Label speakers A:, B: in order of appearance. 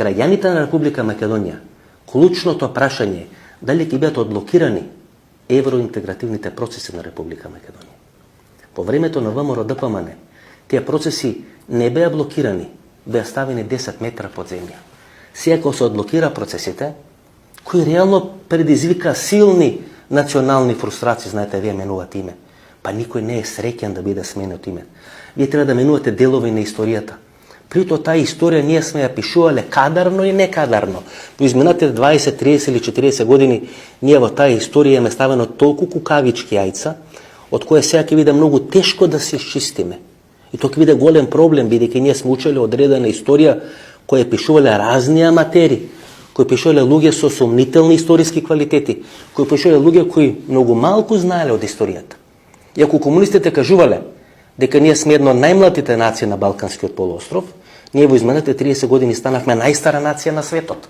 A: граѓаните на Република Македонија, клучното прашање е дали ќе бидат одблокирани евроинтегративните процеси на Република Македонија. По времето на ВМРО ДПМН, тие процеси не беа блокирани, беа ставени 10 метра под земја. Сега кога се одблокира процесите, кои реално предизвика силни национални фрустрации, знаете, вие менувате име. Па никој не е среќен да биде сменет име. Вие треба да менувате делови на историјата. Прито таа историја ние сме ја пишувале кадарно и некадарно. По изминатите 20, 30 или 40 години ние во таа историја имаме ставено толку кукавички јајца, од кои сега ќе биде многу тешко да се изчистиме. И тоа ќе биде голем проблем, бидејќи ние сме учеле одредена историја која пишувале разни аматери, кои пишувале луѓе со сомнителни историски квалитети, кои пишувале луѓе кои многу малку знаеле од историјата. И ако комунистите кажувале дека ние сме една од најмладите нации на Балканскиот полуостров, ние во изминатите 30 години станавме најстара нација на светот.